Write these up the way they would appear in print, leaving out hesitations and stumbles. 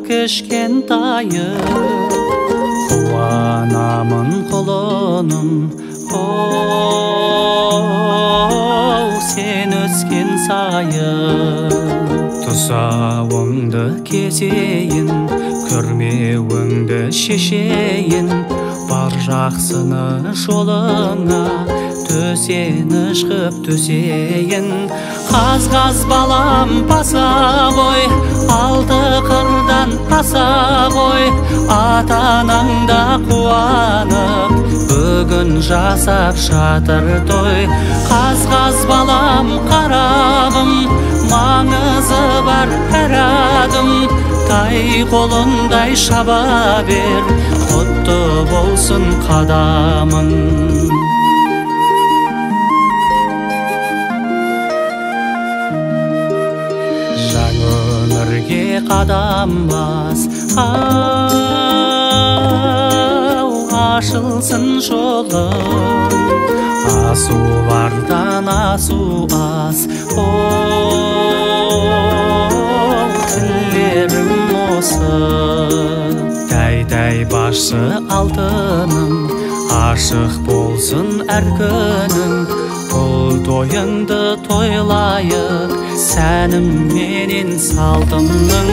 кішкентайы қуанамын құлыным сен өскен сайын тұсауыңды kesейін күрмеуіңді шешейін бар жақсыны жолыңа төсеніш қып төсейін қаз балам баса ғой алты қырдан аса ғой ата-анаңда қуанып бүгін жасап жатыр той қаз балам қарағым маңызы бар әр адым тай қолындай шаба бер құтты болсын қадамың жаңа өмірге қадам бас ашылсын жолың асулардан асу ас тілерім осы тәй башы алтыным ашық болсын әр күнің бұл тойыңды тойлайық сәнім менен салтымның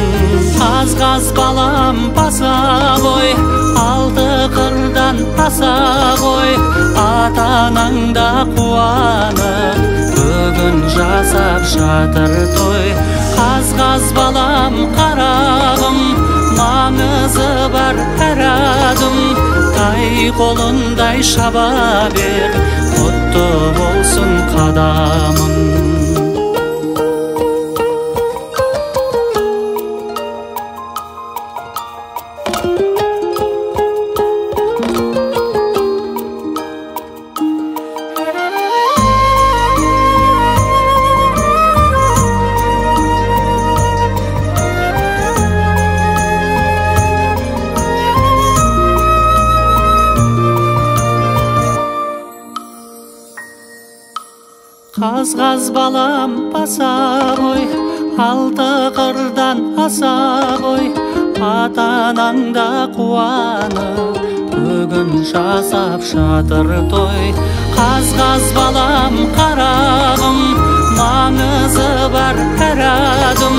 қаз балам баса ғой алты қырдан аса ғой ата-анаңда қуанып бүгін жасап жатыр той қаз балам қарағым маңызы бар әр адым тай қолындай шаба бер құтты болсын қадамың қаз балам баса ғой алты қырдан аса ғой ата-анаңда қуанып бүгін жасап жатыр той қаз балам қарағым маңызы бар әр адым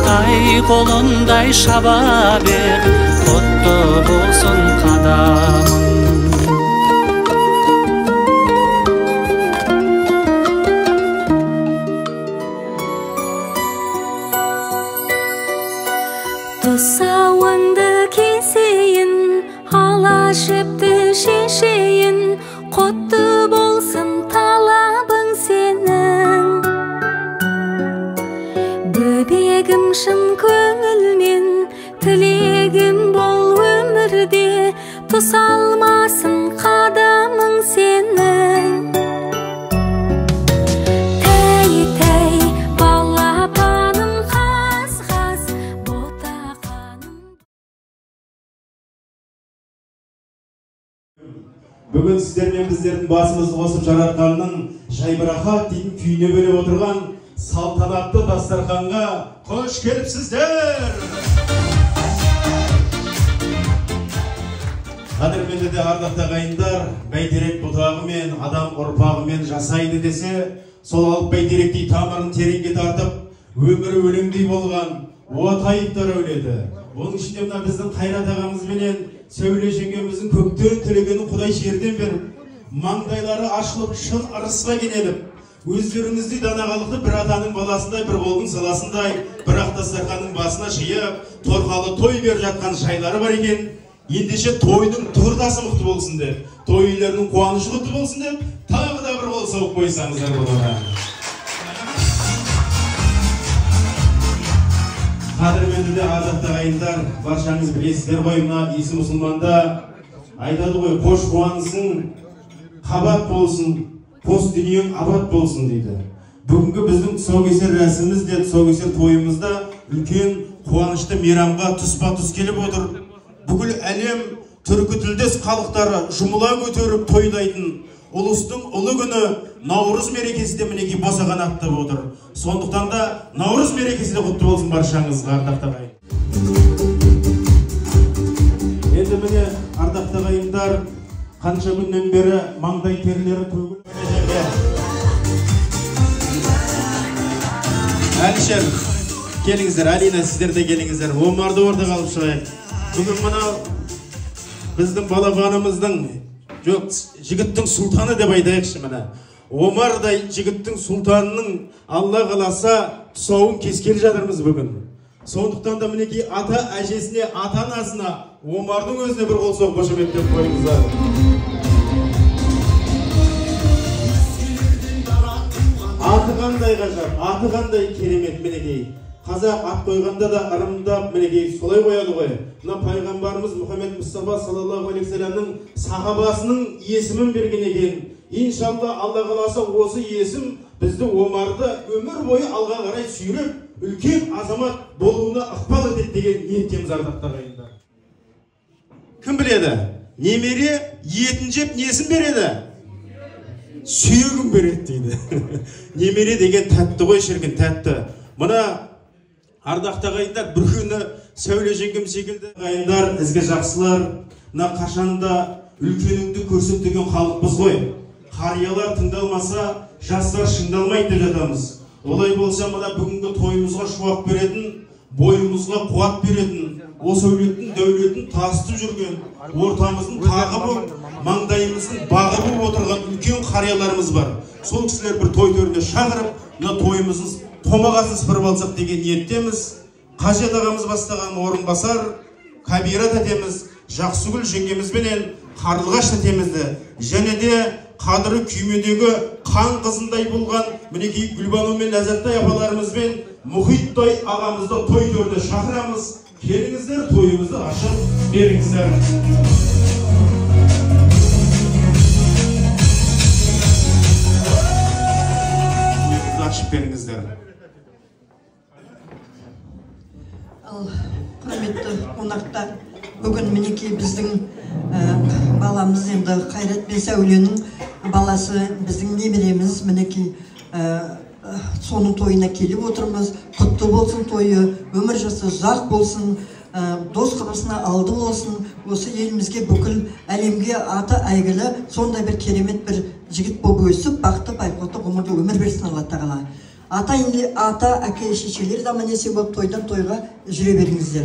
тай қолындай шаба бер құтты болсын қадамың тұсауыңды kesейін ала жіпті шешейін құтты болсын талабың сенің бөбегім шын көңілмен тілегім бол өмірде тұсалмасын қадамың сенің бүгін сіздер мен біздердің басымызды қосып жаратқанның жайбарақат дейтін күйіне бөлеп отырған салтанатты дастарханға қош келіпсіздер. Қадірменді де ардақты ағайындар, бәйтерек бұтағымен, адам ұрпағымен жасайды десе, сол алып бәйтеректей тамырын тереңге тартып, өмірі өлеңдей болған Уатаевтар әулеті. Оның ішінде мына біздің Қайрат ағамызбенен Сәуле жеңгеміздің көктен тілегенін Құдай жерден беріп, маңдайлары ашылып, шын ырысқа кенеліп, өздеріңіздей данағалықты бір атаның баласындай, бір болдың саласындай, бір дастарханның басына жиып, торқалы той беріп жатқан жайлары бар екен. Ендеше тойдың тұғыртасы мықты болсын деп, той үйлерінің қуанышы құтты болсын деп, тағы да бір қол соғып қойсаңыздар болады. Қадірменді де ардақты ағайындар, баршаңыз білесіздер ғой, мына Иісі мұсылманда айтады ғой, қош қуанысың қабат болсын, қос дүниең абат болсын дейді. Бүгінгі біздің тұсаукесер рәсіміміз де тұсаукесер тойымызда үлкен қуанышты мейрамға тұспа-тұс келіп отыр. Бүкіл әлем түркі тілдес халықтары жұмыла көтеріп тойлайтын ұлыстың ұлы күні Наурыз мерекесі де мінекей босаған аттап отыр. Сондықтан да Наурыз мерекесі де құтты болсын баршаңызға, ардақты ағайын. ағайындар, қанша күннен бері маңдай терлері төгіліп Әлішер, келіңіздер, Алина, сіздер де келіңіздер. Омарды орда қалып шығайық. Бүгін мынау біздің балапанымыздың, жоқ, жігіттің сұлтаны деп айтайықшы мына. Омардай жігіттің сұлтанының Алла қаласа тұсауын кескелі жатырмыз бүгін. Сондықтан да мінекей ата әжесіне, ата анасына, Омардың өзіне бір қол соғып қошеметтеп қойыңыздар. Аты қандай ғажап, аты қандай керемет мінекей. Қазақ ат қойғанда да ырымдап мінекей солай қояды ғой. Мына пайғамбарымыз Мұхаммед Мұстафа саллаллаху алейхи вассаламның сахабасының есімін берген екен. Иншалла Алла қаласа осы есім бізді Омарды өмір бойы алға қарай сүйреп, үлкен азамат болуына ықпал етеді деген ниеттеміз ардақты ағайындар. Кім біледі? Немере етін жеп несін береді? Сүйегін береді дейді. Немере деген тәтті ғой шіркін, тәтті. Мына ардақты ағайындар, бір күні Сәуле жеңгем секілді ағайындар, ізгі жақсылар, мына қашанда үлкеніңді көрсет деген халықпыз ғой. Қариялар тыңдалмаса, жастар шыңдалмайды деп жатамыз. Олай болса, мына бүгінгі тойымызға шуақ беретін, бойымызға қуат беретін, осы өлетін, дәулетін тасытып жүрген, ортамыздың тағы болып, маңдайымыздың бағы болып отырған үлкен қарияларымыз бар. Сол кісілер бір той төріне шақырып, мына тойымыздың томағасын сыпырып алсақ деген ниеттеміз. Қажет ағамыз бастаған орынбасар, Кабира тәтеміз, Жақсыгүл жеңгемізбенен Қарлығаш тәтемізді, және де қадірі күймедегі қан қызындай болған мінекей Гүлбану мен Ләззаттай апаларымызбен Мұхиттай ағамызды той төріне шақырамыз. Келіңіздер, тойымызды ашып беріңіздер. Тойымызды ашып беріңіздер. Құрметті қонақтар, бүгін мінекей біздің баламыз, енді Қайрат пен Сәуленің баласы, біздің немереміз, мінекей соның тойына келіп отырмыз. Құтты болсын тойы, өмір жасы ұзақ болсын, дос құрбысына алды болсын. Осы елімізге, бүкіл әлемге аты әйгілі сондай бір керемет бір жігіт болып өсіп, бақытты байқұтты ғұмырлы өмір берсін Алла тағала. Ата, әке, шешелер аман-есен болып тойдан тойға жүре беріңіздер.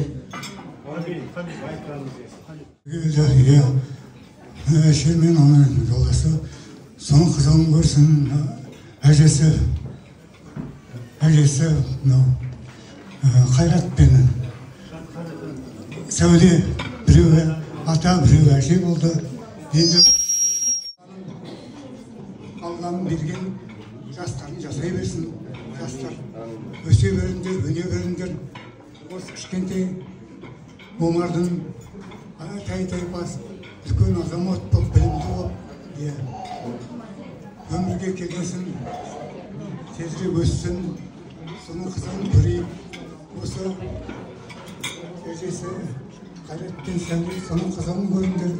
Әше мен оның жолдасы, соның қызығын көрсін, әжесі Қайрат пен Сәуле, біреуі ата, біреуі әже болды. Енді Алланың берген жастарын жасай берсін. Жастар өсе беріңдер, өне беріңдер. Осы кішкентай Омардың тай-тай бас, үлкен азамат болып, білімді болып, өмірге келгесін, тезірек өссін, соның қызығын көрейік. Осы әжесі Қайрат пен Сәуле, соның қызығын көріңдер.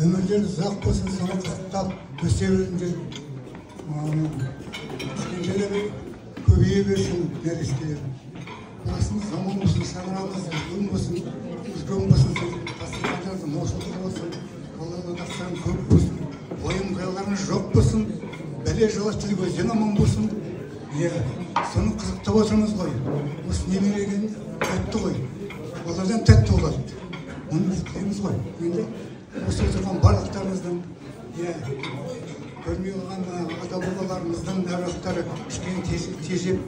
Өмірлер ұзақ болсын, соны қызықтап өсе беріңдер. Кішкентелер көбейе берсін, нәрестелер. Басымыз заман болсын, шаңырағымыз үлкен болсын, үлкен болсын, тасылғандарымыз молшылық болсын, Алланың дастарын көп болсын, ойын қияларымыз жоқ болсын, бәле жалаштылық өзден аман болсын. Соны қызықтап отырмыз ғой. Осы немереген тәтті ғой. Олардан тәтті олар. Оны күтеміз ғой. Енді осы отырған барлықтарымыздың көрмей қалған ата-бабаларымыздың әруақтары кішкене тежеп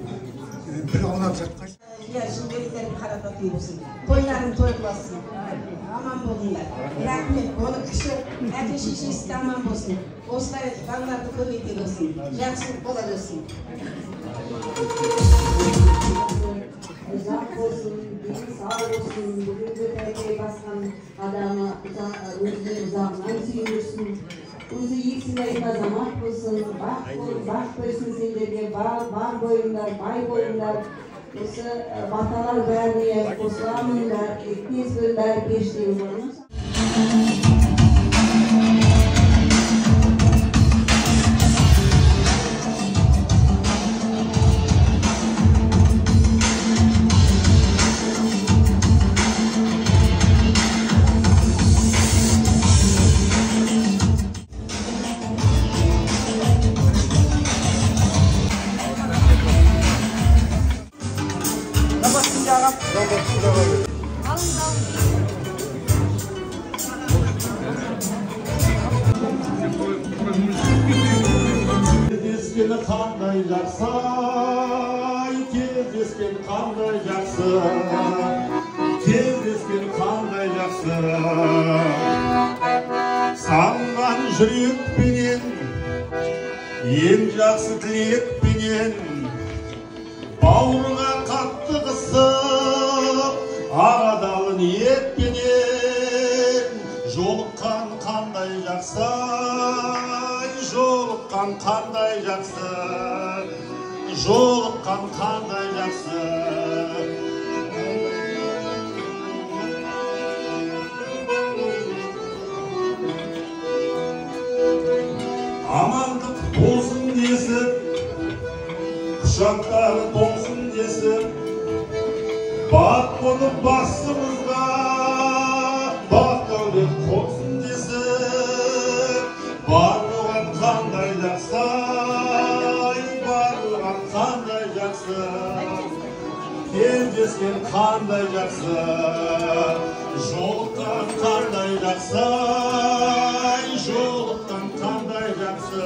бір аунап жатқан. Жіндеттерін қарататын болсын, тойларын тойласын, аман болыңдар. Рахмет, оны кіші әке шешесі де аман болсын. Осылай балаларды көбейте берсін, жақсылық бола берсін. Ұзақ болсын, сау болсын, бүгінгі тәрбие басқан адамы өзіне ұзағынан сүйіндірсін. Өзі есімдей азамат болсын, бақ берсін сендерге, бар бойыңдар, бай бойыңдар. Осы баталар бәріне қосыламыңдар, тез бөлдар, періштегі болыңыз. Кездескені қандай жақсы, кездескен қандай жақсы, кездескен қандай жақсы. Сағынған жүрекпенен, ең жақсы тілекпенен, бауырға қатты қысып, арадалы ниетпенен, жолыққан қандай жақсы, жолыққан қандай жақсы, жолыққан қандай жақсы. Амандық болсын десіп, құшақтары толсын десіп, бақ болып басымызға бақ дәулет қонсын десіп, барлығын қандай жақсы, барлығын қандай жақсы, кездескен қандай жақсы, жолыққан қандай жақсы, жолыққан қандай жақсы,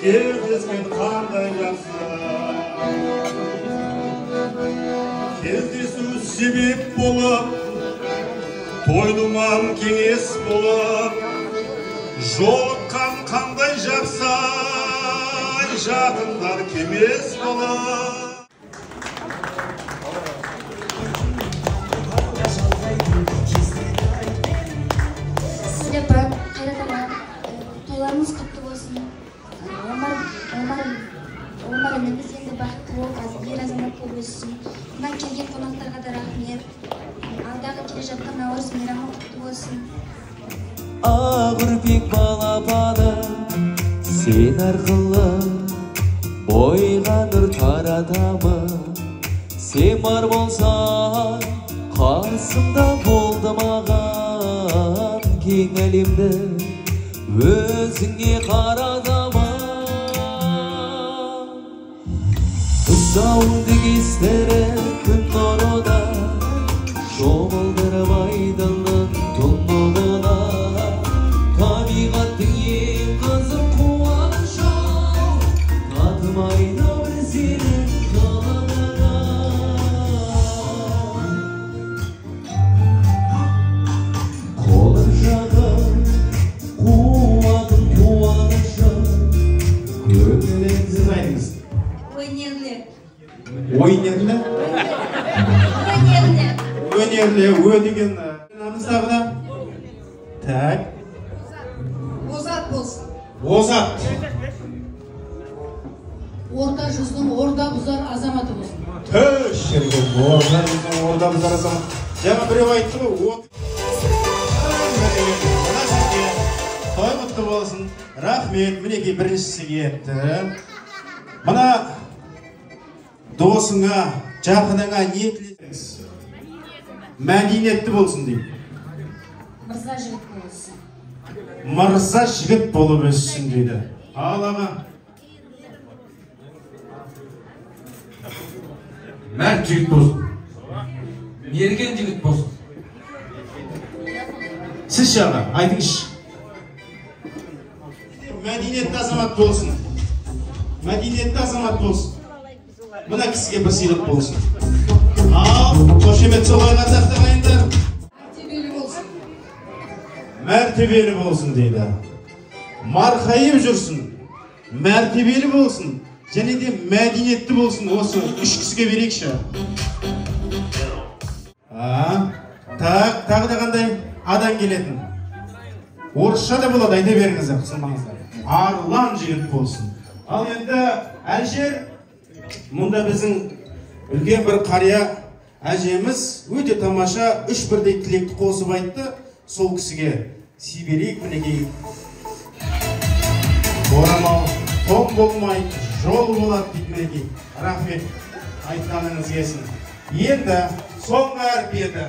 кездескен қандай жақсы. Кездесу себеп болып, той-думан кеңес болып, жолыққан қандай жақсы, жақындар кемес болып. Сізге брат, қайрат аға, тойларыңыз құтты болсын. Омар ініміз енді бақытты болып, ер азамат болып өссін. Мұнан келген қонақтарға да рахмет. Алдағы келе жатқан наурыз мейрамы құтты болсын. Ағырбек балапаны сен арқылы бойға нұр таратамы. Сен бар болсаң қасымда болды маған, кең әлемді өзіңе қаратамы. Тұсауыңды кестіріп күн нұрына, шомылдырып айдынның тұнығына, табиғаттың ең қызық қуанышы, татымайды бір сенің қалағана. Қолым жағып қуатын қуанышы, көңіліңіз айтыңыз. Өнерлі. Ойнерлі? Өнерлі. Өнерлі, деген намыстағына. Так. Озат болсын. Озат. Орта жүздің орда бұзар азаматы болсын. Төш, шерген, орта жүздің орда бұзар азамат. Жаңа біреу айтты ғой, мына сізге той құтты болсын. Рахмет, мінекей біріншісі кетті. Мына досыңа, жақыныңа не тілесеңіз? Мәдениетті болсын деймін. Мырза жігіт болсын. Мырза жігіт болып өссін дейді. Ал аға. Мәрт жігіт болсын. Мерген жігіт болсын. Сіз жаға, айтыңызшы. Мәдениетті азамат болсын. Мәдениетті азамат болсын. Мына кісіге бір сыйлық болсын. Ал, қошемет солай қазақты қайындар. Мәртебелі болсын. Мәртебелі болсын дейді. Марқайып жүрсін. Мәртебелі болсын. Және де мәдениетті болсын. Осы үш кісіге берейікші. Тағы да қандай адам келетін. Орысша да болады, айта беріңіздер, қысылмаңыздар. Арлан жігіт болсын. Ал енді әлжер, мұнда біздің үлкен бір қария әжеміз өте тамаша үш бірдей тілекті қосып айтты. Сол кісіге сиберейік мінекей. Орамал том болмайды, жол болады дейді мінекей. Рахмет, айтқаныңыз келсін. Енді соңғы әрпеді.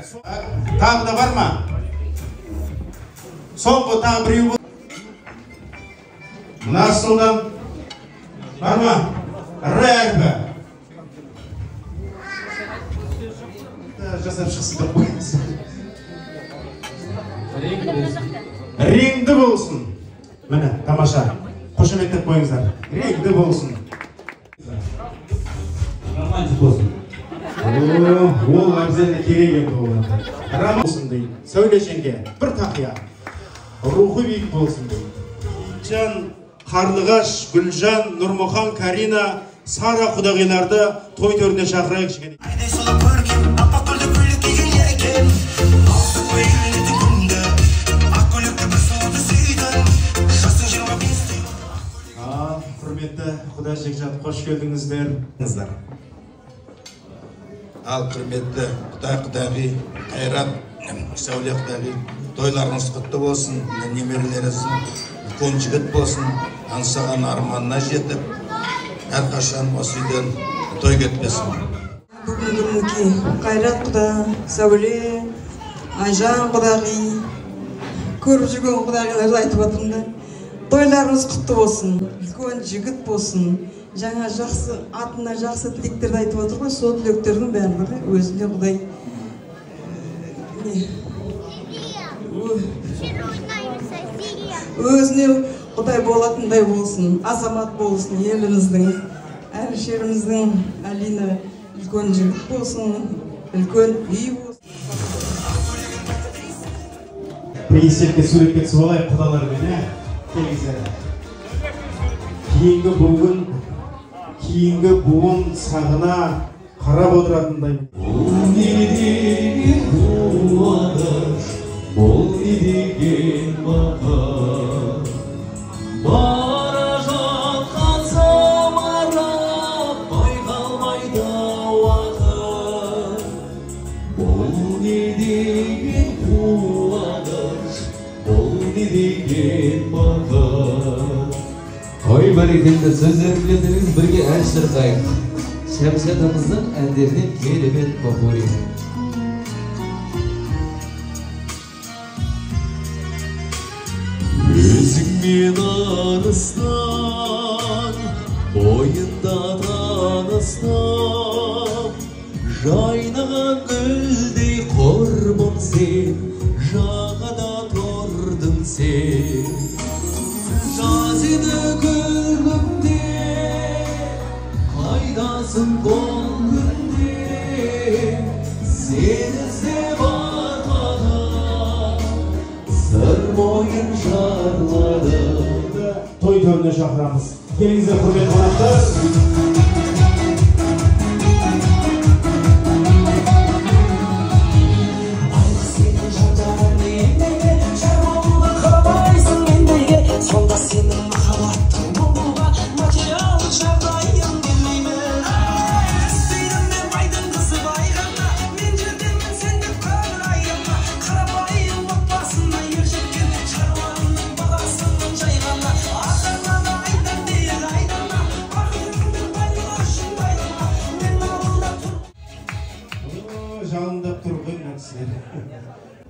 Тағы да бар ма? Соңғы тағы біреу бол. Мына столдан бар ма? Р әрпі. жасап шықсын деп қойыңыз. Реңді болсын. Міне, тамаша. Қошеметтеп қойыңыздар. Реңді болсын. Романтик болсын. Ол әбзеліне керек енді олар. Рам болсын дейді. Сәуле жеңге бір тақия. Рухы биік болсын дейді. Жан, Қарлығаш, Гүлжан, Нұрмұхан, Карина, Сара құдағиларды той төріне шақырайық кішкене. Құрметті Құда Жекжат, қош келдіңіздер. Ал құрметті құдағи, Қайрат, Сәуле құдағи, тойларыңыз құтты болсын, немерелеріңіз үлкен жігіт болсын, аңсаған арманына жетіп, әрқашан осы үйден той кетпесін. Бүгінгі Қайрат құда, Сәуле, Айжан құдағи, көріп жүрген құдағиларды айтып отырмын. Тойларыңыз құтты болсын, үлкен жігіт болсын, жаңа жақсы атына жақсы тілектерді айтып отыр ғой, сол тілектердің бәрі өзіне Құдай өзіне Құдай болатындай болсын, азамат болсын, еліміздің, әр жеріміздің Алина үлкен жігіт болсын, үлкен үй болсын. Президентке суретке түсіп алайық құдалармен, келіңіздер. Кейінгі буын сағына қарап отыратындай. Бұл не деген қуаныш, бұл не деген бақыт. Бара жатқан замарап, байқалмайды уақыт. Бұл не деген қуаныш, бұл не деген бақыт. Ой, бәрекелді сөздеріңіз бірге ән шырқайық. Шәмшатымыздың әндерінен керемет попури. Өзіңмен арыстан, бойында таныстан, жайнаған гүлдей құрбым сен, жағада тұрдың сен. Жаз еді күлгімде, қайдасың бұл күнде, сен іздеп арманым, сыр мойын жарлады. Той төріне шақырамыз. Келіңіздер құрметті қонақтар. Сонда сенің махаббаттың болуға материал жағдайын бермеймін. Істеймін мен байдың қызы байғанда, мен жерденмін сен деп көңіл айырма. Қарапайым отбасында ер жеткен шаруаның бағасының жайғанда, ата-ана айдан дейін айдана, бақытыңның байлығы үшін байлама, мен ауылда тұр. Жалындап тұр ғой мына кісілер.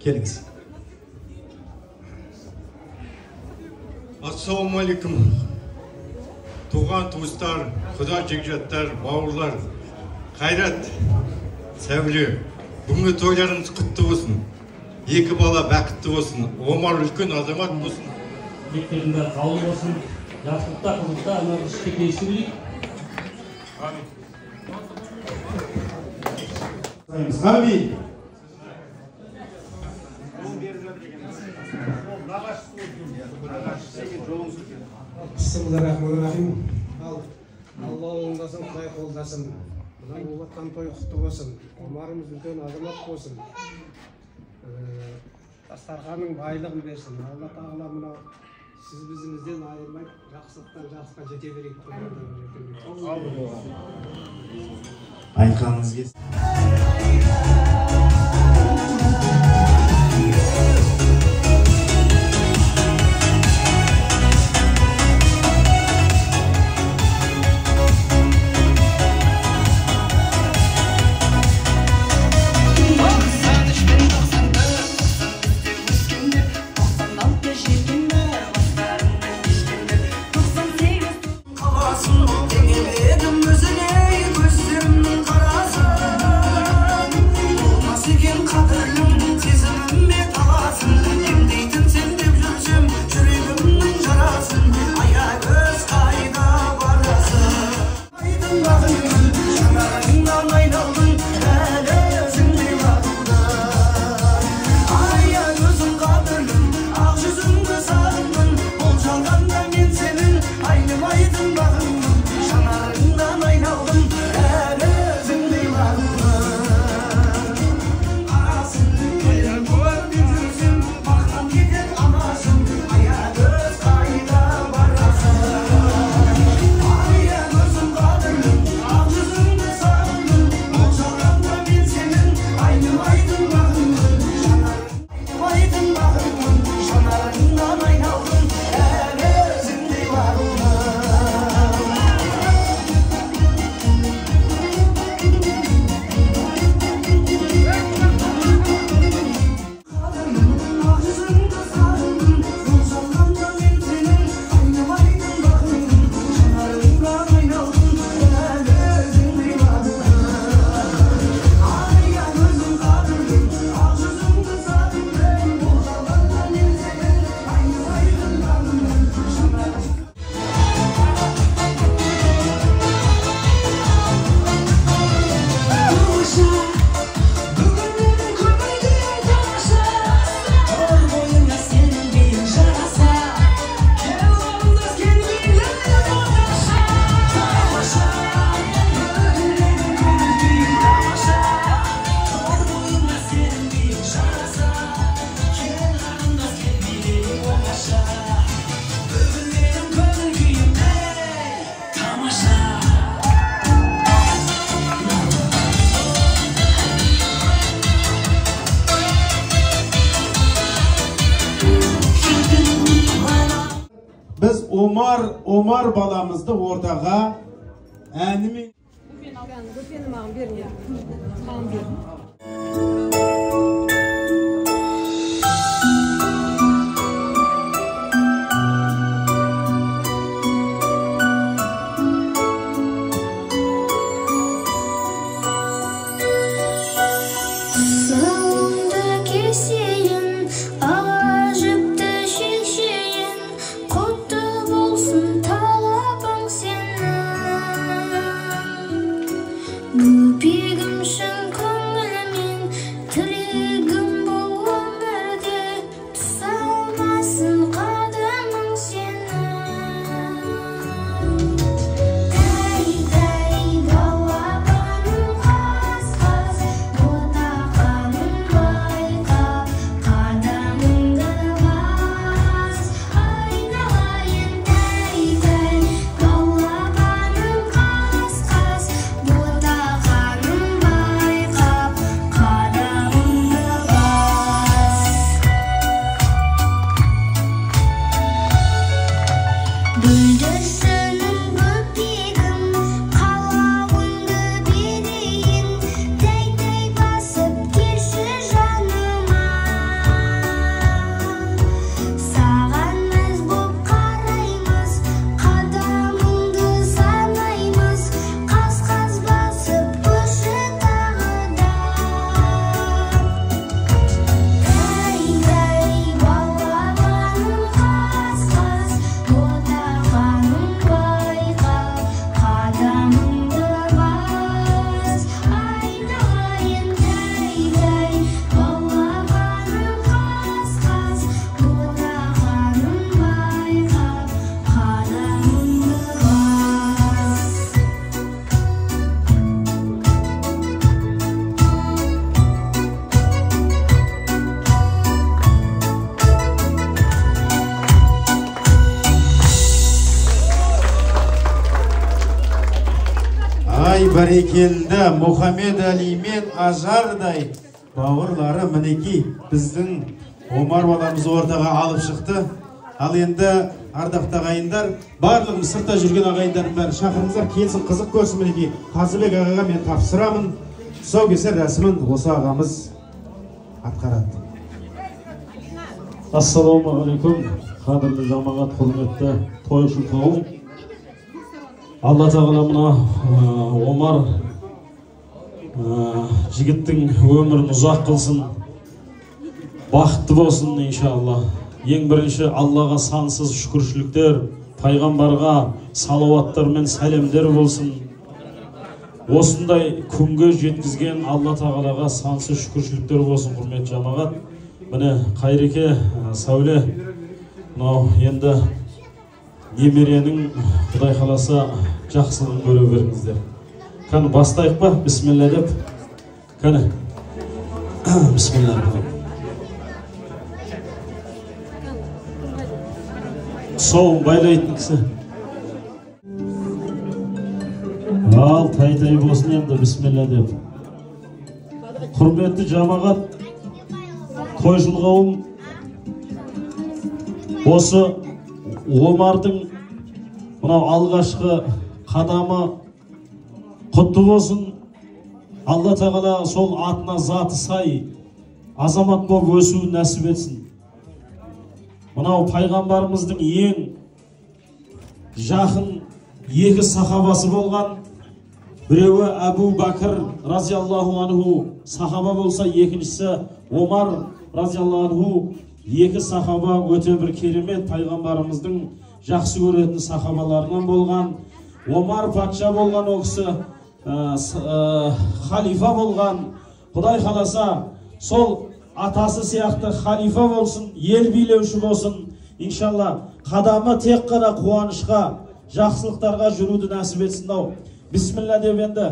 Келіңіз. Ассалаумалейкум. Туған туыстар, Құда Жекжаттар, бауырлар, Қайрат, Сәуле, бүгінгі тойларыңыз құтты болсын. Екі бала бақытты болсын. Омар үлкен азамат болсын. Тілектерінде қаулы болсын. Жақсылықта, қызықта, ана ішке келісі білейік. Амин. Бисмиллахиррахманиррахим. Алла оңдасын, Құдай қолдасын. Бұдан болатқан той құтты болсын. Омарымыз үлкен азамат болсын. Дастарханның байлығын берсін. Алла тағала мынау сіз бізімізден айырмай, жақсылықтан жақсыға жете берейік. Айтқаныңыз келсін. Қаласын бұл теңелерім өзіне көздерімнің қарасы. Omar balamızды ортаға әнімен Бәрекелді Мұхаммед Али мен Ажардай бауырлары мінеки біздің Омар баламыз ортаға алып шықты. Ал енді ардақты ағайындар, барлығым сыртта жүрген ағайындардың бәрі шақырыңыздар, келсін қызық көрсін. Мінеки Қазыбек ағаға мен тапсырамын, тұсаукесер рәсімін осы ағамыз атқарады. Ассалаумағалейкум, қадірлі жамағат, құрметті тойшы қауым. Алла тағала мына Омар жігіттің өмірін ұзақ қылсын, бақытты болсын иншалла. Ең бірінші Аллаға сансыз шүкіршіліктер, пайғамбарға салауаттар мен сәлемдер болсын. Осындай күнге жеткізген Алла тағалаға сансыз шүкіршіліктер болсын, құрметті жамағат. Міне Қайреке, Сәуле, мынау енді немеренің Құдай қаласа жақсылығын көре беріңіздер. Кәні бастайық па? Бисмилла деп. Кәні. Бисмилла. Соуын байлайтын кісі. Ал, тай-тай болсын енді, бисмилла деп. Құрметті жамағат, тойшыл қауым, осы Омардың мынау алғашқы қадамы құтты болсын. Алла тағала сол атына заты сай азамат болып өсуін нәсіп етсін. Мынау пайғамбарымыздың ең жақын екі сахабасы болған, біреуі Әбу Бәкір разиаллаху анху сахаба болса, екіншісі Омар разиаллаху анху. Екі сахаба өте бір керемет пайғамбарымыздың жақсы көретін сахабаларынан болған. Омар патша болған, ол кісі халифа болған. Құдай қаласа сол атасы сияқты халифа болсын, ел билеуші болсын. Иншалла қадамы тек қана қуанышқа, жақсылықтарға жүруді нәсіп етсін. Бисмилла деп енді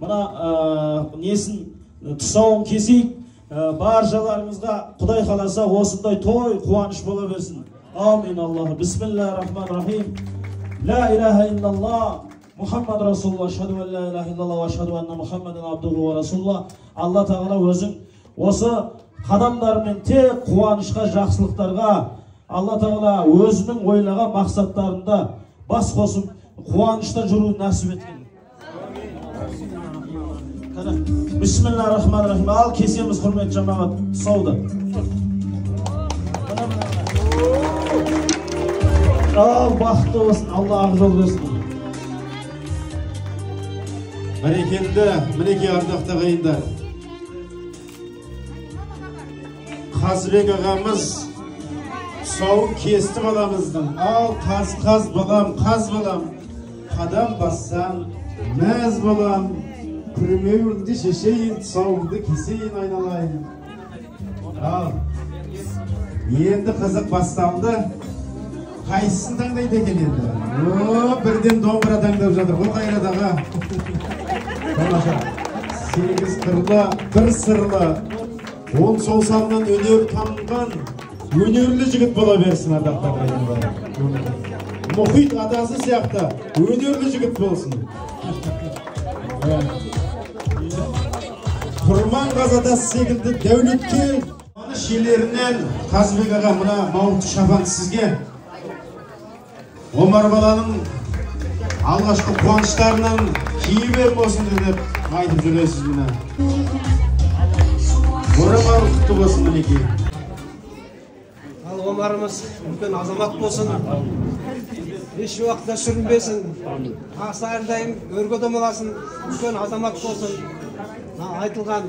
мына несін тұсауын кесейік. Баршаларымызға Құдай қаласа осындай той қуаныш бола берсін. Амин Аллах. Бисмиллахир-рахманир-рахим. Ла илаха иллаллах Muhammed Rasulullah, şahadu en la ilahe illallah ve şahadu enne Muhammeden abduhu ve Rasulullah. Allah Teala өзің осы қадамдармен тек қуанышқа, жақсылықтарға, Алла Тағала өзінің ойлаған мақсаттарында бас қосып, қуанышта жүруін нәсіп еткен. Бисмиллахир-рахманир-рахим. Ал кесеміз, құрметті жамағат, тұсауды. Ал бақытты болсын, Алла ақ жол берсін. Бәрекелді, мінеки ардақты ағайындар. Қазыбек ағамыз тұсауын кесті баламыздың. Ал қаз балам, қадам бассам, мәз балам, күрмеуіңді шешейін, тұсауыңды кесейін айналайын. Ал, енді қызық басталды. Қайсысын таңдайды екен енді? Бірден домбыра таңдап жатыр, бұл қайрадаға. Тамаша, 8 қырлы, 1 сырлы, 10 сол салынан өнер танылған, өнерлі жігіт бола берсін ардақтар қайындар. Мұхит атасы сияқты өнерлі жігіт болсын. Құрман қазадасы секілді дәулетке шелерінен Қазыбек аға мұна мауыты шапан сізге Омар баланың алғашқы қуаныштарынан кейбір болсын деп айтып жүресіз мұна. Орамал құтты болсын мінеки. Ал Омарымыз үлкен азамат болсын, еш уақытта сүрінбесін, аса-әрдайым өрге домаласын, үлкен азамат болсын. Айтылған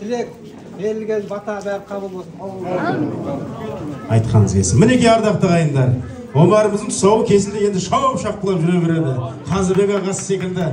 тілек, берілген бата бәрі қабыл болсын. Айтқаныңыз келсін. Мінеки ардақты ағайындар. Омарымыздың тұсауы кесілді, енді шауып шапқылап жүре береді. Қазыбек ағасы секілді.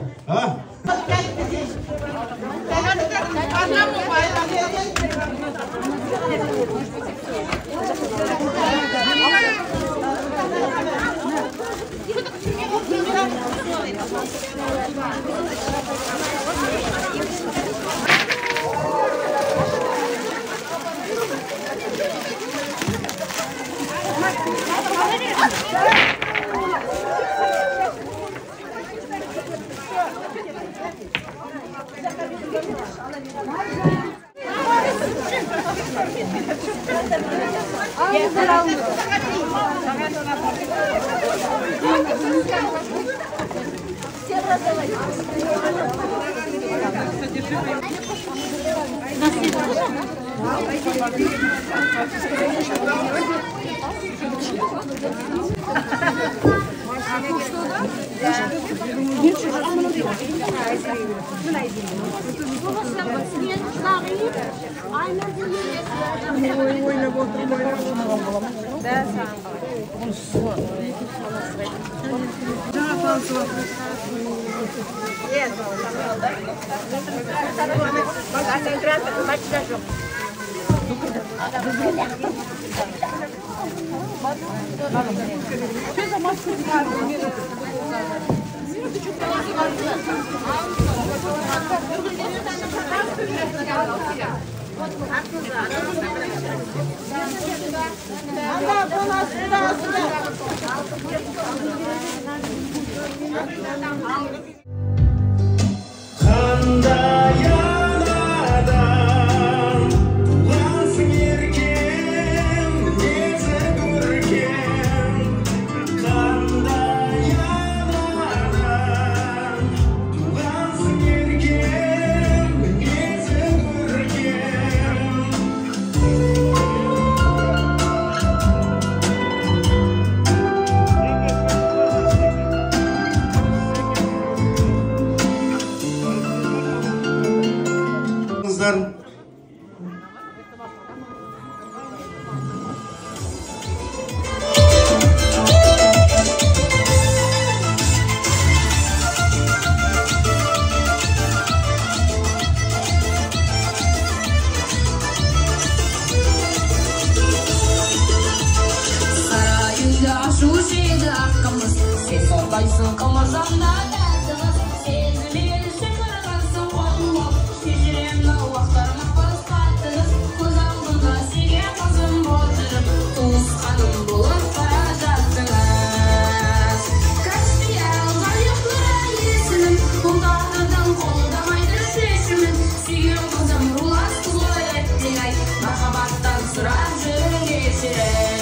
Sürüyor,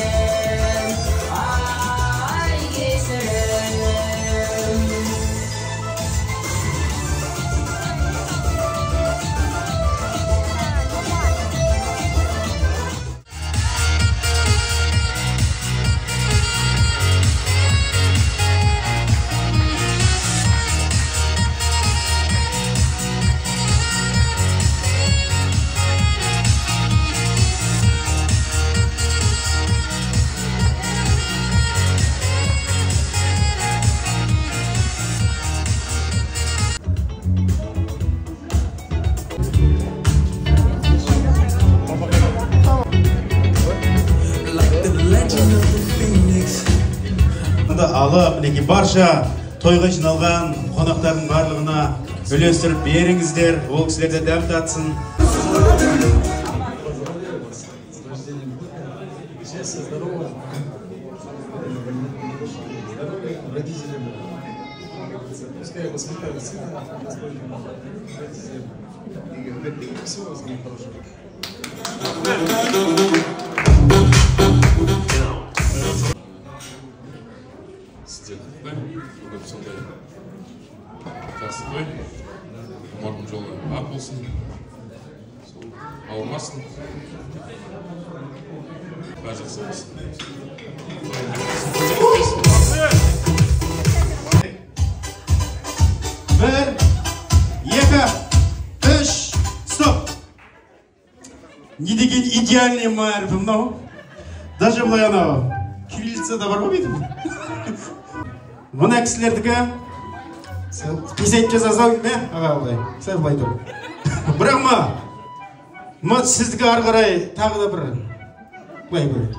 алып, мінекей барша тойға жиналған қонақтардың барлығына үлестіріп беріңіздер, ол кісілер де дәм татсын. Бүгін сондай жақсы той, омардың жолы ақ болсын, ауырмасын, бәрі жақсы болсын. Бір, екі, үш, стоп! Не деген идеальный мәрпі мынау? Даже бұлай анау, кириллицада бар ғой бейтім? Мына кісілердікі писать жазасау ме? Аға бұлай, сәл бұлай тұр. Бірақ ма сіздікі ары қарай тағы да бір бұлай бұлай.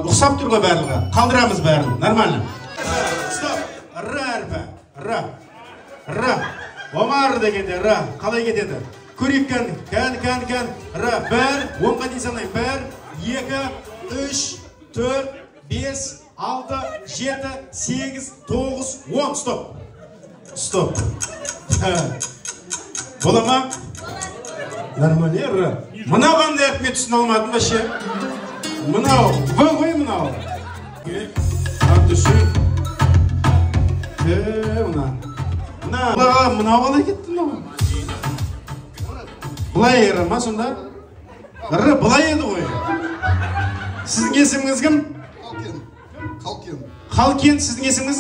Ұқсап тұр ғой бәрілігі, қалдырамыз бәрін, нормально. Стоп! Ра әрпі, ра. Ра. Омар дегенде ра. Қалай кетеді? Көрек кән. Ра. Бір, онға дейін санайын. Бір, екі, үш, төрт, бес, 6, 7, 8, 9, 10. Стоп. Стоп. Бола ма? Нормально. Мынау қандай әрпіме түсін алмадым башы. Мынау. Бұл ғой мынау. Мынау қалай кетті мынау? Бұлай ері ма сонда? Ірі бұлай еді ғой. Сіздің есіміңіз кім? Халкен, сіздің есіміңіз?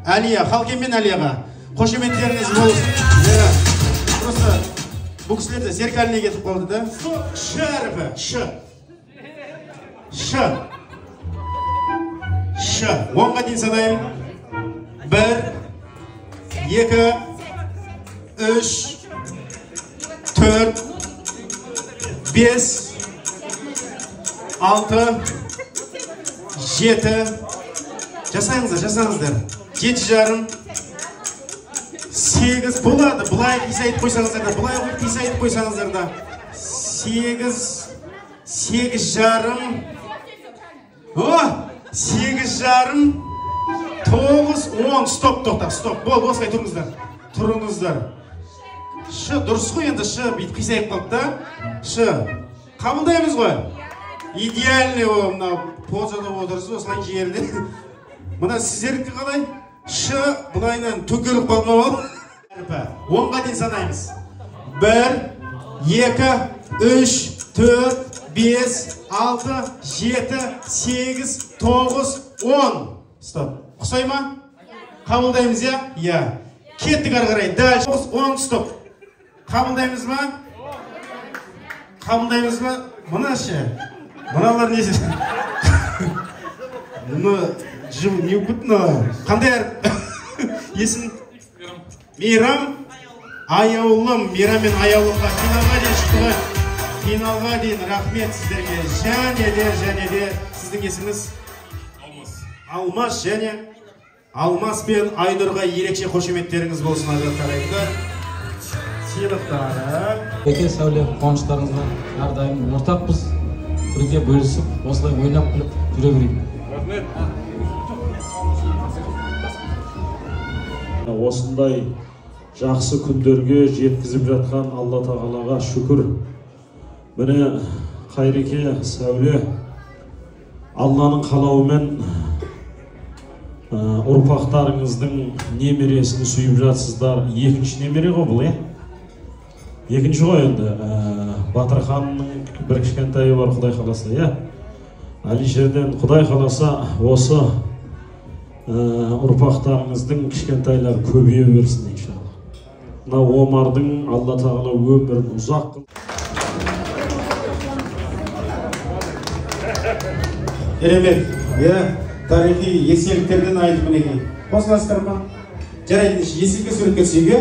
Әлия, Халкен мен Әлияға қошеметтеріңіз болсын. Просто бұл кісілерді зеркальне кетіп қалды да? Ш әріпі, Ш. Ш. Ш. 10-ға дейін санайым. 1, 2, 3, 4, 5, 6, 7, жасаңыздар. 7,5, 8 болады. Бұлай писайтып қойсаңыздар да, бұлай писайтып қойсаңыздар да. 8, 8,5, 8,5, 9, 10. Стоп, тоқта, стоп. Бол, осылай тұрыңыздар. Ш, дұрыс қой енді, Ш, бейт қисайып қалды да. Ш, қабылдаймыз ғой. Идеальный о, мына позада отырсыз, осылай жерде. Мына сіздердікі қалай? Ш, бұлайынан төкеліп қалмау ал. 10-ға дейін санаймыз. 1, 2, 3, 4, 5, 6, 7, 8, 9, 10. Стоп. Құсай ма? Қабылдаймыз, я? Я. Кеттік ары қарай. Дәл. 10, стоп. Қабылдаймыз ма? Қабылдаймыз ма? Мұна ше. Мұналар несі? Мұны жыл не күтін? Қандай әріп? Есін? Мейрам. Аяулым. Мейрам мен аяулымға финалға дейін шықтығы. Финалға дейін рахмет сіздерге. Және де сіздің есіміз? Алмас және Алмас пен Айнұрға ерекше қошеметтеріңіз болсын ағаттарайымдар. Сыйлықтары. Еке Сәуле, қуаныштарыңызға әрдайым ортақпыз. Бірге бөлісіп, осылай ойнап күліп жүре берейік. Осындай жақсы күндерге жеткізіп жатқан Алла Тағалаға шүкір. Міне Қайреке Сәуле Алланың қалауымен ұрпақтарыңыздың немересін сүйіп жатсыздар. Екінші немере ғой бұл, екінші ғой енді. Батырханның бір кішкентайы бар, Құдай қаласа, Әлишерден Құдай қаласа осы ұрпақтарыңыздың кішкентайлар көбейе берсін иншалла. Мына Омардың Алла Тағала өмірін ұзақ қыл. Керемет, тарихи естеліктерден айтып мінекей. Қосыласыздар ма? Жарайды, есілге суретке түсуге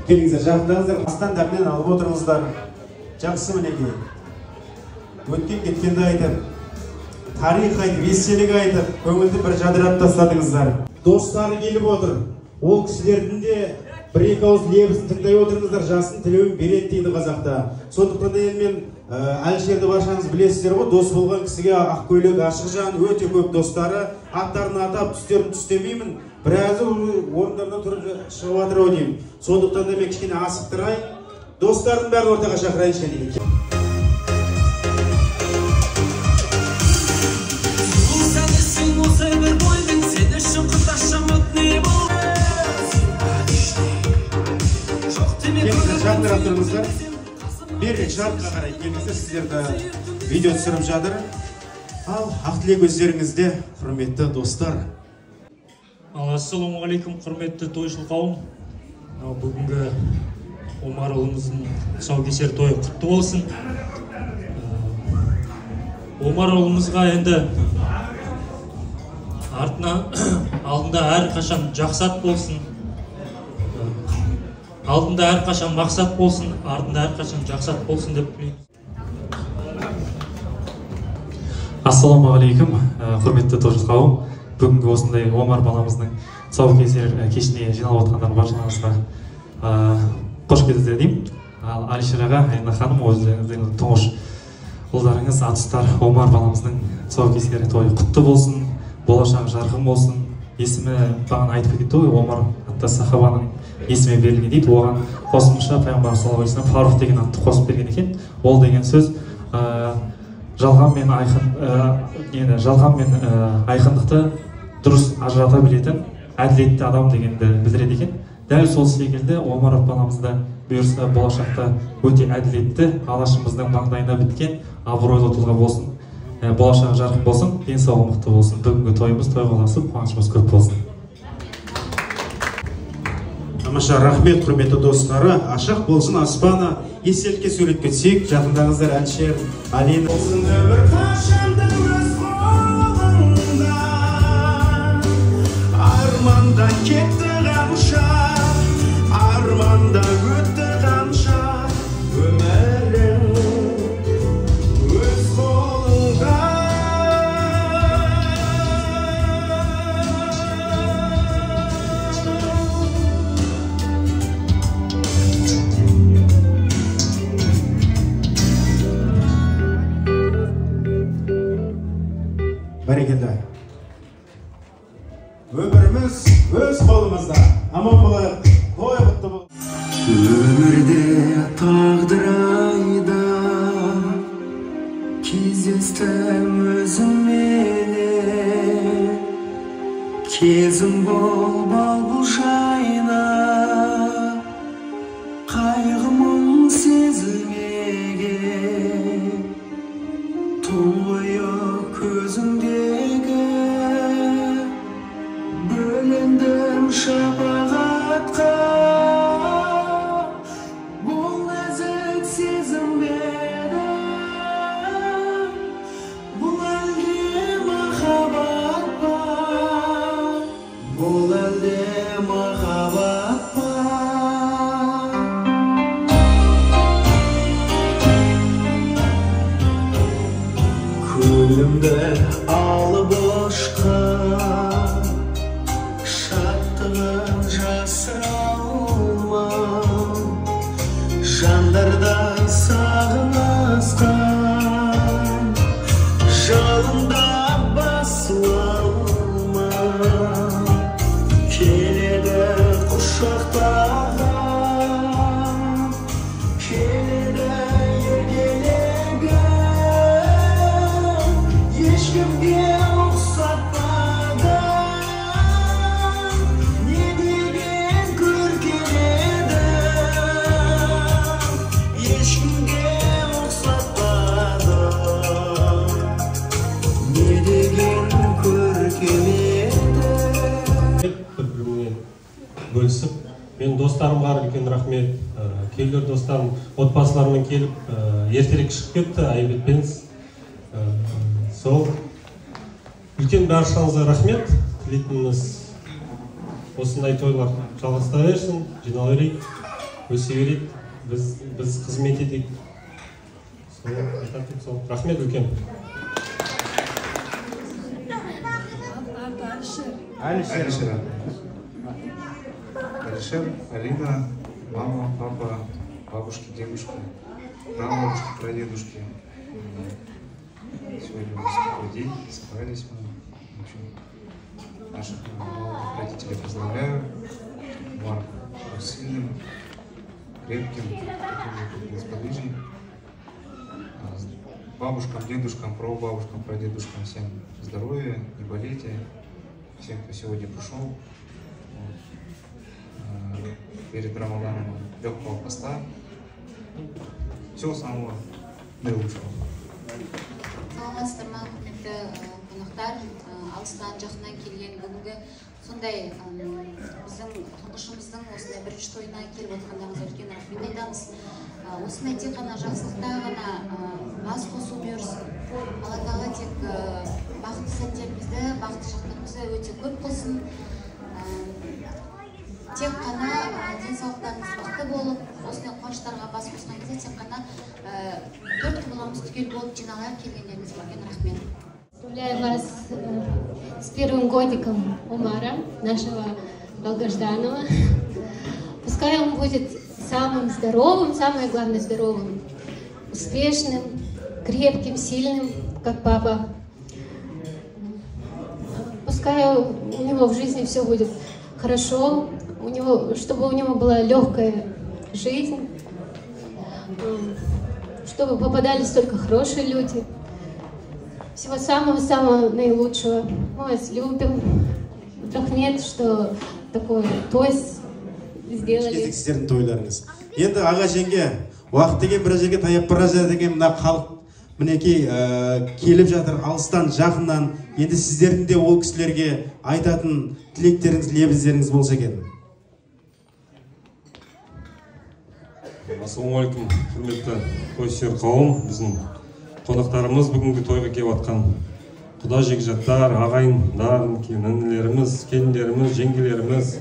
келіңіздер, жақындаңыздар, астан дәмнен алып отырыңыздар. Жақсы мінекей. Өткен кеткенді айтып, тарих айтып, естелік айтып, көңілді бір жадырап тастадыңыздар. достары келіп отыр. Ол кісілердің де бір-екі ауыз лебізін тыңдай отырыңыздар, жасын тілеуін береді дейді қазақта. Сондықтан да мен Әлішерді баршаңыз білесіздер ғой, дос болған кісіге ақ көйлек, ашық жан, өте көп достары. Аттарын атап, түстерін түстемеймін. Біразы орындарынан тұрып шығып жатыр ау деймін. Сондықтан да мен кішкене асықтырай. Достардың бәрін ортаға шақырайыншы деймін. Жақындырақ тұрыңыздар. Берірек жарыққа қарай келіңіздер, сіздерді видео түсіріп жатыр. Ал ақтілек өздеріңізде, құрметті достар. Ассалаумағалейкум, құрметті тойшыл қауым. Бүгінгі Омар ұлымыздың тұсаукесер тойы құтты болсын. Омар ұлымызға енді алдында әрқашан жақсат болсын. Алдында әрқашан мақсат болсын, артында әрқашан жақсат болсын деп тілейміз. Ассалаумағалейкум, құрметті тойшыл қауым. Бүгінгі осындай Омар баламыздың тұсаукесер кешіне жиналып отқандар баршаңызға қош келдіңіздер деймін. Ал Әлішер аға, Айна ханым, өздеріңіздің тұңғыш ұлдарыңыз, атұстар Омар баламыздың тұсаукесер тойы құтты болсын, болашақ жарқын болсын. Есімі бағана айтып кетті ғой, Омар атты сахабаның есімі берілген дейді. Оған қосымша пайғамбар саллаллаху алейхи вассалам Фарух деген атты қосып берген екен. Ол деген сөз жалған мен айқындықты дұрыс ажырата білетін әділетті адам дегенді білдіреді екен. Дәл сол секілді Омар баламызда бұйырса болашақта өте әділетті, алашымыздың маңдайына біткен абыройлы тұлға болсын. Болашағы жарқын болсын, денсаулығы мықты болсын. Бүгінгі тойымыз тойға ұласып, қуанышымыз көп болсын. Тамаша, рахмет, құрметті достары. Ашық болсын аспаны. Естелікке суретке түсейік. Жақындаңыздар Әлішер, Алина. Болсын өмір қашанда өз қолыңда, арманда кетті қанша, арманда өтті қанша, өмірің өз қолыңда. Бәрекелді. Өміріміз өз қолымызда. Аман болайық, той құтты болсын. Өмірде тағдыр айда кездестім өзіңменен, кезім бол бұл жайна, қайғымың сезілмеген, тұңғиы көзіңдегі бөлендім шапағатқа, бұл нәзік сезімдегі бұл әлде махаббат па, бұл әлде махаббат па. Gönlümde alıp boşka, şattığın jasıralmam, jandarday sağınaskan, жалында басылмам, келеді құшақтаған, келеді еркелеген, ешкімге ұқсатпаған, не деген көркем еді, ешкімге ұқсатпаған, не деген көркем еді. Бір-бірімен бөлісіп, мен достарым бар үлкен рахмет. Кейбір достарым отбасыларымен келіп, ертерек шығып кетті, айып етпеңіз. Сол үлкен баршаңызға рахмет. Тілейтініміз осындай тойлар жалғастыра берсін, жинала берейік, өсе берейік, біз қызмет етейік. Сол рахмет үлкен. Алишер. Алишер, Алина, мама, папа, бабушки, дедушки, прабабушки, прадедушки. Сегодня у нас такой день, собрались мы. В общем, наших родителей поздравляю. Марк сильным, крепким, таким сподвижным. Бабушкам, дедушкам, прабабушкам, прадедушкам всем здоровья, не болейте. Всем, кто сегодня пришел. Перед Рамаданом легкого поста. Всего самого наилучшего. Саламатсыздар ма, құрметті қонақтар, алыстан жақыннан келген бүгінгі сондай біздің тұңғышымыздың осындай бірінші тойына келіп отқандарыңызға үлкен рахмет айтамыз. Осындай тек қана жақсылықта ғана бас қосу бұйырсын. Алла тағала тек бақытты сәттерімізді, бақытты шақтарымызды өте көп қылсын. Тек қана денсаулықтарыңыз мықты болып, осындай қуаныштарға бас қосқан кезде тек қана төрт құбыламыз түгел болып жиналып келгендеріңізге үлкен рахмет. Поздравляю вас с первым годиком Омара, нашего долгожданного. Пускай он будет самым здоровым, самое главное здоровым, успешным, крепким, сильным, как папа. Пускай у него в жизни все будет хорошо, чтобы у него была легкая жизнь, чтобы попадались только хорошие люди. Всего самого-самого наилучшего. Мы вас любим. Рахмет, что такой той сделали. Сіздердің тойларыңыз. Енді аға жеңге, уақыт деген бір жерге таяп бара жатыр деген мына халық мінекей келіп жатыр алыстан жақыннан. Енді сіздердің де ол кісілерге айтатын тілектеріңіз, лебіздеріңіз болса екен. Ассалаумағалейкум, құрметті тойсүйер қауым, біздің қонақтарымыз бүгінгі тойға келіп жатқан құда жекжаттар, ағайындар, інілеріміз, келіндеріміз, жеңгелеріміз,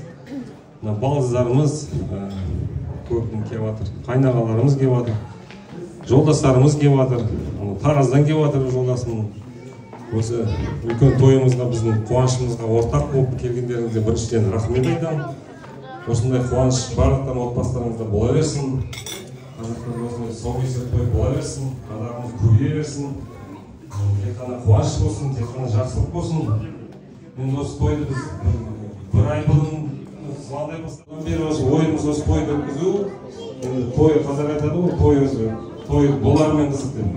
балыздарымыз көптің келіп жатыр, қайнағаларымыз келіп жатыр, жолдастарымыз келіп жатыр, Тараздан келіп жатыр жолдасым. Осы үлкен тойымызға, біздің қуанышымызға ортақ болып келгендеріңізге біріншіден рахмет айтамын. Осындай қуаныш барлықтан отбасыларыңызда бола берсін. Қазақтар осындай саукесер той бола берсін, қазағымыз көбейе берсін. Тек қана қуаныш болсын, тек қана жақсылық болсын. Мен осы тойды біз бір ай бұрын звондай бастаған бері осы ойымыз осы тойды өткізу. Той қазақ айтады ғой, той болармен қызық деп.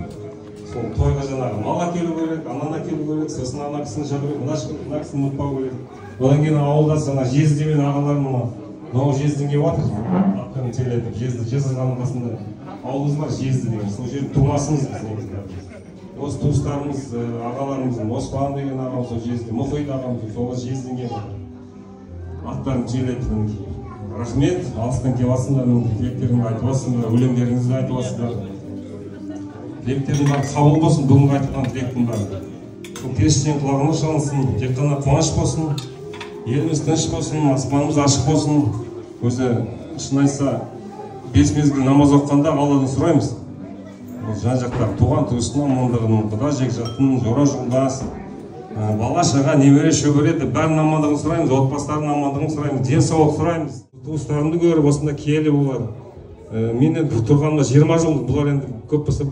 Сол тойға жаңағы мал әкелу керек, ананы әкелу керек, сосын ана кісіні шақыру керек, мына кісіні ұмытпау керек. Одан кейін ауылда жаңа жездемен ағаларым мынау жезден келіп жатыр. Аттарын телетіп, жезқазғанның қасында ауылымыз бар, жезді деген. Сол жердің тумасымыз біз. Осы туыстарымыз, ағаларымыз, Оспан деген ағамыз сол жезде, Мұхит ағамыз сол жезден келіп жатыр. Аттарын телетіп, рахмет, алыстан келіп жатсыңдар, тілектеріңді айтып жатсыңдар, өлеңдеріңізді айтып жатсыңдар. Тілектердің бәрі қабыл болсын, бүгінгі айтылған тілектің бәрі. Сол періштенің құлағына шалынсын, тек қана қуаныш болсын, еліміз тыныш болсын, аспанымыз ашық болсын. Өзі шын айтса, 5 мезгіл намаз оқығанда Алладан сұраймыз. Жан-жақтағы туған туыстың амандығын, құда жекжаттың, жора жолдас, бала шаға, немере шөбере бәрінің амандығын сұраймыз, отбасыларының амандығын сұраймыз, денсаулық сұраймыз. Туыстарымды көріп, осында киелі олар. Мен енді тұрғанымда 20 жыл, бұлар енді көп болса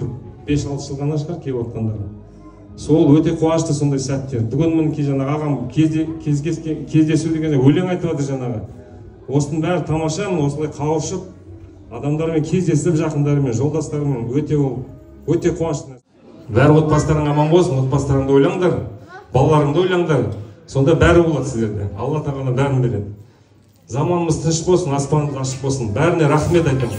5-6 жыл ғана шығар келіп отқандары. Сол өте қуанышты сондай сәттер. Бүгін мінекей жаңағы ағам кездесу деген өлең айтып жатыр жаңағы. Осының бәрі тамаша, осылай қауышып, адамдармен кездесіп, жақындарымен, жолдастарымен өте қуанышты. Бәрі отбасыларың аман болсын, отбасыларыңды ойлаңдар, балаларыңды ойлаңдар. Сонда бәрі болады сіздерде. Алла тағала бәрін береді. Заманымыз тыныш болсын, аспанымыз ашық болсын. Бәріне рахмет айтамын.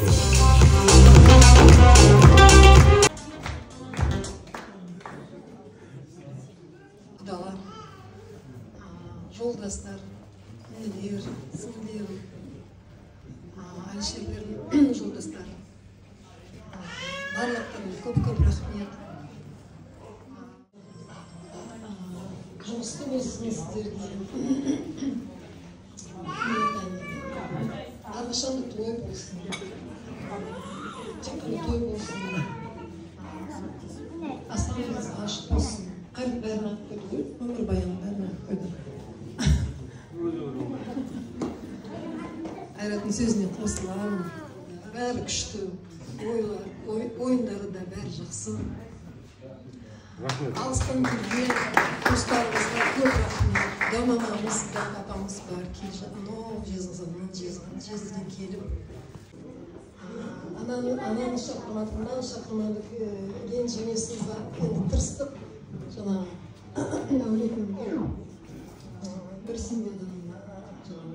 Жолдастар, інілер, сіңлер, Алишерлердің жолдастар, барлықтарына көп-көп рахмет. Жұмысты болсын сіздерге. Әрқашан той болсын. Тек қана той болсын. Аспанымыз ашық болсын. Қайрат бәрін айтып қойды ғой, өмір баянын бәрін айтып қойды. Аяқтың сөзіне қосыламын. Бәрі күшті, ойындары да бәрі жақсы. Алыстан келген туыстарымызға көп рахмет. Мамамыз да папамыз бар, жезден келіп. Ананы шақырмадық, мынаны шақырмадық, ренжімесіз ба, енді тырыстық. Жаңағы дәулетін бір семьядан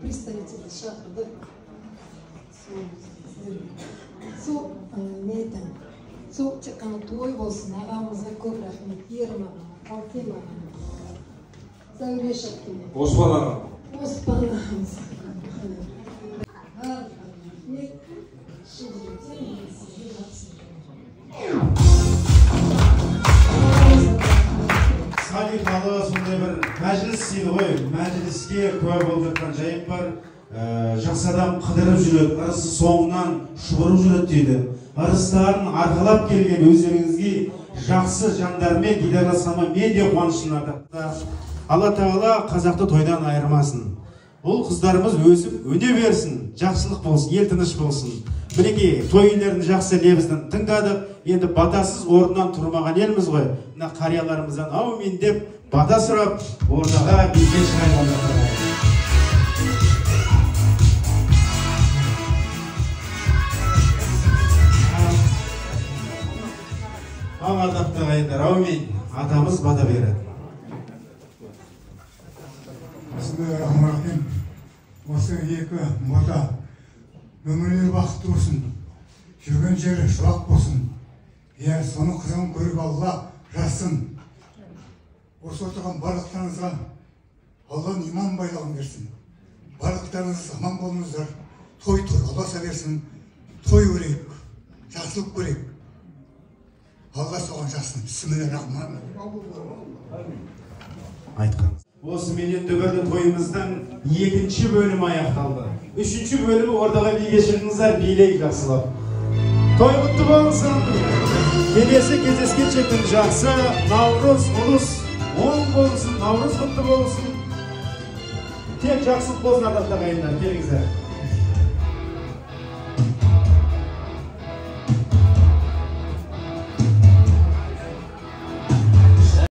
представительді шақырдық. Сол не айтам, сол тек қана той болсын, ағамызға көп рахмет, Ерім ағам, Алтем ағам, Зәуреш әпкем, Оспан ағам, ағамыз. Салихалы сондай бір мәжіліс дейді ғой, мәжіліске куә болып жатқан жайым бар. Жақсы адам қыдырып жүреді, ырысы соңынан шұбырып жүреді дейді. Ырыстарын арқалап келген өздеріңізге жақсы жандармен дидарласқаныма мен де қуаныштымын. Алла тағала қазақты тойдан айырмасын. Ол қыздарымыз өсіп өне берсін, жақсылық болсын, ел тыныш болсын. Мінекей той үйлерін жақсы лебізін тыңдадық. Енді батасыз орнынан тұрмаған елміз ғой. Мына қарияларымыздан аумин деп бата сұрап, ордаға билген шығайын. Ағалдақты ғайындар, аумин, атамыз бата береді. Бисмиллахиррахманиррахим. Осы екі мода өмірлері бақытты болсын, жүрген жері шуақ болсын. Соның қызығын көріп Алла жазсын. Осы отырған барлықтарыңызға Алланың иман байлығын берсін. Барлықтарыңыз аман болыңыздар. Той аласа берсін. Той көрейік, жақсылық көрейік. Алла соған жазсын. Бисмиллахиррахманиррахим. Айтқаныз. Осы менен дүбірлі тойымыздың екінші бөлімі аяқталды. Үшінші бөлімі ордаға биге шығыңыздар, билейік жақсылап. Той құтты болсын. Келесі кездескенше күн жақсы, Наурыз ұлыс оң болсын, Наурыз құтты болсын. Тек жақсылық болсын, ағайындар, келіңіздер.